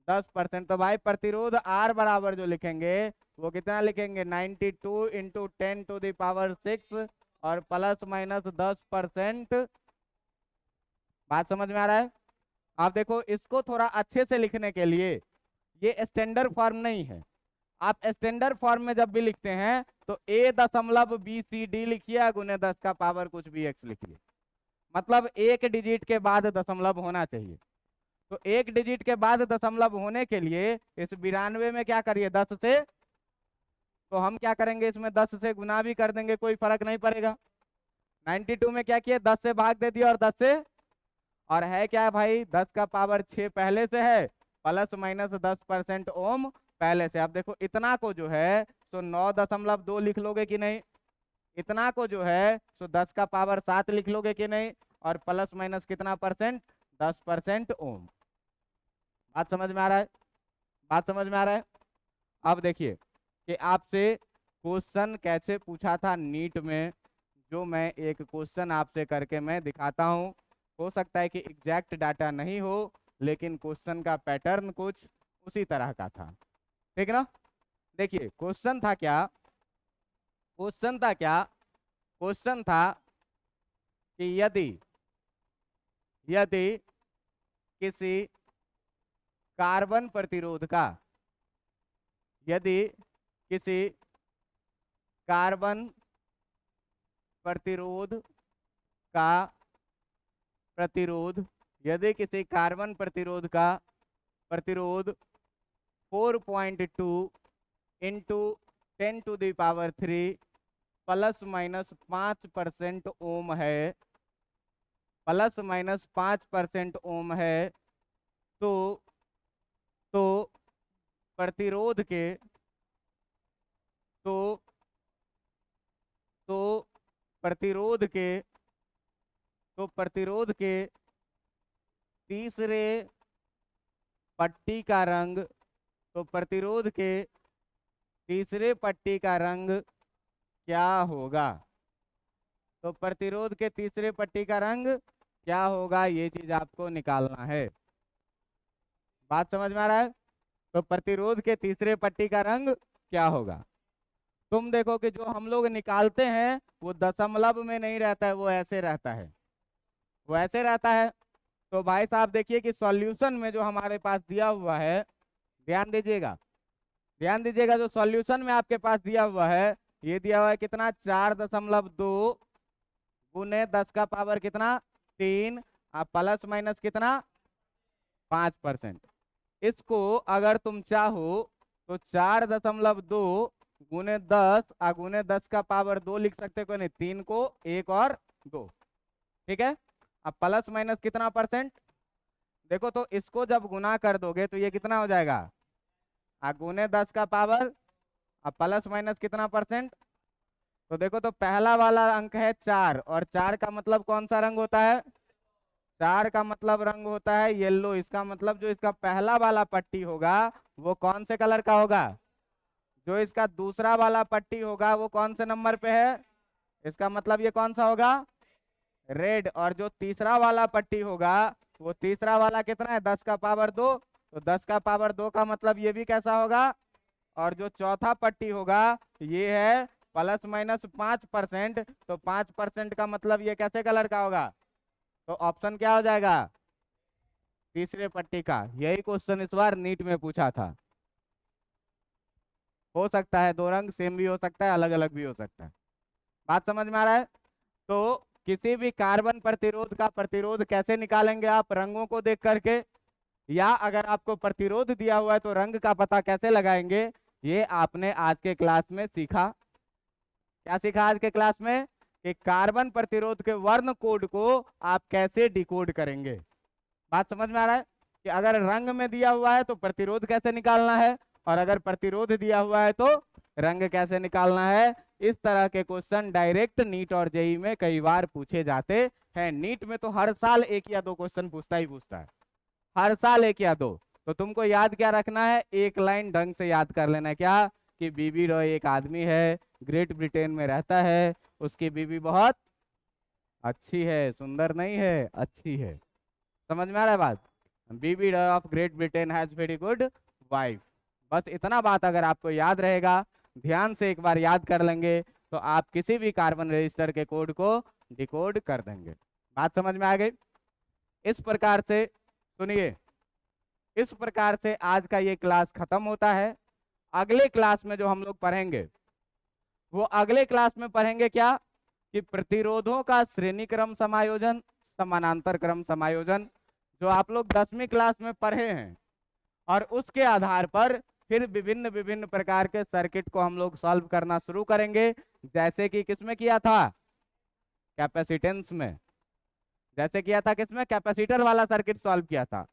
10%। तो भाई प्रतिरोध R बराबर जो लिखेंगे वो कितना लिखेंगे 92 इंटू 10⁶ और प्लस माइनस 10%। बात समझ में आ रहा है। आप देखो इसको थोड़ा अच्छे से लिखने के लिए, ये स्टैंडर्ड फॉर्म नहीं है। आप स्टैंडर्ड फॉर्म में जब भी लिखते हैं तो A.BCD लिखिए गुने 10 का पावर कुछ भी x लिखिए, मतलब एक डिजिट के बाद दशमलव होना चाहिए। तो एक डिजिट के बाद दशमलव होने के लिए इस 92 में क्या करिए 10 से, तो हम क्या करेंगे इसमें 10 से गुना भी कर देंगे, कोई फर्क नहीं पड़ेगा। 92 में क्या किए 10 से भाग दे दिया और 10 से, और है क्या है भाई 10 का पावर 6 पहले से है, प्लस माइनस 10% ओम पहले से। अब देखो इतना को जो है तो 9.2 लिख लोगे कि नहीं, इतना को जो है तो 10 का पावर 7 लिख लोगे कि नहीं, और प्लस माइनस कितना परसेंट 10% ओम। बात समझ में आ रहा है, बात समझ में आ रहा है। अब देखिए कि आपसे क्वेश्चन कैसे पूछा था नीट में, जो मैं एक क्वेश्चन आपसे करके मैं दिखाता हूं। हो सकता है कि एग्जैक्ट डाटा नहीं हो, लेकिन क्वेश्चन का पैटर्न कुछ उसी तरह का था, ठीक ना। देखिए क्वेश्चन था क्या, क्वेश्चन था क्या, क्वेश्चन था कि यदि यदि किसी कार्बन प्रतिरोध का, यदि किसी कार्बन प्रतिरोध का प्रतिरोध, यदि किसी कार्बन प्रतिरोध का प्रतिरोध 4.2 इंटू 10⁻³ प्लस माइनस 5% ओम है, प्लस माइनस 5% ओम है, तो प्रतिरोध के तो प्रतिरोध के प्रतिरोध के तीसरे पट्टी का रंग, तो प्रतिरोध के तीसरे पट्टी का रंग क्या होगा। तो प्रतिरोध के तीसरे पट्टी का रंग क्या होगा, ये चीज आपको निकालना है। बात समझ में आ रहा है। तो प्रतिरोध के तीसरे पट्टी का रंग क्या होगा। तुम देखो कि जो हम लोग निकालते हैं वो दशमलव में नहीं रहता है, वो ऐसे रहता है, वो ऐसे रहता है। तो भाई साहब देखिए कि सॉल्यूशन में जो हमारे पास दिया हुआ है, ध्यान दीजिएगा, ध्यान दीजिएगा, जो सॉल्यूशन में आपके पास दिया हुआ है, ये दिया हुआ है कितना 4.2 गुने 10 का पावर कितना 3 प्लस माइनस कितना 5%। इसको अगर तुम चाहो तो 4.2 गुने 10 गुने 10 का पावर 2 लिख सकते, कोई नहीं, 3 को 1 और 2, ठीक है। अब प्लस माइनस कितना परसेंट, देखो तो इसको जब गुना कर दोगे तो ये कितना हो जाएगा गुने 10 का पावर अब प्लस माइनस कितना परसेंट। तो देखो तो पहला वाला अंक है 4, और 4 का मतलब कौन सा रंग होता है, 4 का मतलब रंग होता है येलो। इसका मतलब जो इसका पहला वाला पट्टी होगा वो कौन से कलर का होगा, जो इसका दूसरा वाला पट्टी होगा वो कौन से नंबर पे है, इसका मतलब ये कौन सा होगा रेड। और जो तीसरा वाला पट्टी होगा वो तीसरा वाला कितना है 10 का पावर 2, तो 10 का पावर 2 का मतलब ये भी कैसा होगा। और जो चौथा पट्टी होगा ये है प्लस माइनस 5%, तो 5% का मतलब ये कैसे कलर का होगा, तो ऑप्शन क्या हो जाएगा तीसरे पट्टी का। यही क्वेश्चन इस बार नीट में पूछा था। हो सकता है दो रंग सेम भी हो सकता है, अलग अलग भी हो सकता है। बात समझ में आ रहा है। तो किसी भी कार्बन प्रतिरोध का प्रतिरोध कैसे निकालेंगे आप, रंगों को देख करके, या अगर आपको प्रतिरोध दिया हुआ है तो रंग का पता कैसे लगाएंगे, ये आपने आज के क्लास में सीखा। क्या सीखा आज के क्लास में, कि कार्बन प्रतिरोध के वर्ण कोड को आप कैसे डिकोड करेंगे। बात समझ में आ रहा है कि अगर रंग में दिया हुआ है तो प्रतिरोध कैसे निकालना है, और अगर प्रतिरोध दिया हुआ है तो रंग कैसे निकालना है। इस तरह के क्वेश्चन डायरेक्ट नीट और जेई में कई बार पूछे जाते हैं। नीट में तो हर साल एक या दो क्वेश्चन पूछता ही पूछता है, हर साल एक या दो। तो तुमको याद क्या रखना है, एक लाइन ढंग से याद कर लेना है, क्या कि बीबी रॉय एक आदमी है, ग्रेट ब्रिटेन में रहता है, उसकी बीबी बहुत अच्छी है, सुंदर नहीं है, अच्छी है। समझ में आ रहा है बात। बीबी Roy of Great Britain has very good wife. बस इतना बात अगर आपको याद रहेगा, ध्यान से एक बार याद कर लेंगे, तो आप किसी भी कार्बन रजिस्टर के कोड को डिकोड कर देंगे। बात समझ में आ गई। इस प्रकार से सुनिए, इस प्रकार से आज का ये क्लास खत्म होता है। अगले क्लास में जो हम लोग पढ़ेंगे, वो अगले क्लास में पढ़ेंगे क्या कि प्रतिरोधों का श्रेणी क्रम समायोजन, समानांतर क्रम समायोजन, जो आप लोग 10वीं क्लास में पढ़े हैं, और उसके आधार पर फिर विभिन्न विभिन्न प्रकार के सर्किट को हम लोग सॉल्व करना शुरू करेंगे। जैसे कि किसमें किया था, कैपेसिटेंस में। जैसे किया था किसमें, कैपेसिटर वाला सर्किट सॉल्व किया था,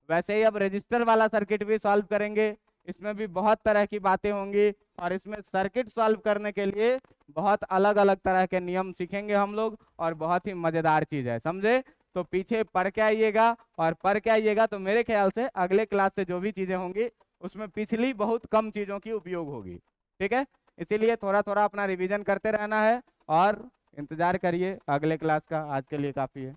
वैसे ही अब रजिस्टर वाला सर्किट भी सॉल्व करेंगे। इसमें भी बहुत तरह की बातें होंगी, और इसमें सर्किट सॉल्व करने के लिए बहुत अलग अलग तरह के नियम सीखेंगे हम लोग, और बहुत ही मजेदार चीज है, समझे। तो पीछे पढ़ के आइएगा, और पढ़ के आइएगा तो मेरे ख्याल से अगले क्लास से जो भी चीजें होंगी उसमें पिछली बहुत कम चीजों की उपयोग होगी, ठीक है। इसीलिए थोड़ा थोड़ा अपना रिवीजन करते रहना है, और इंतजार करिए अगले क्लास का। आज के लिए काफी है।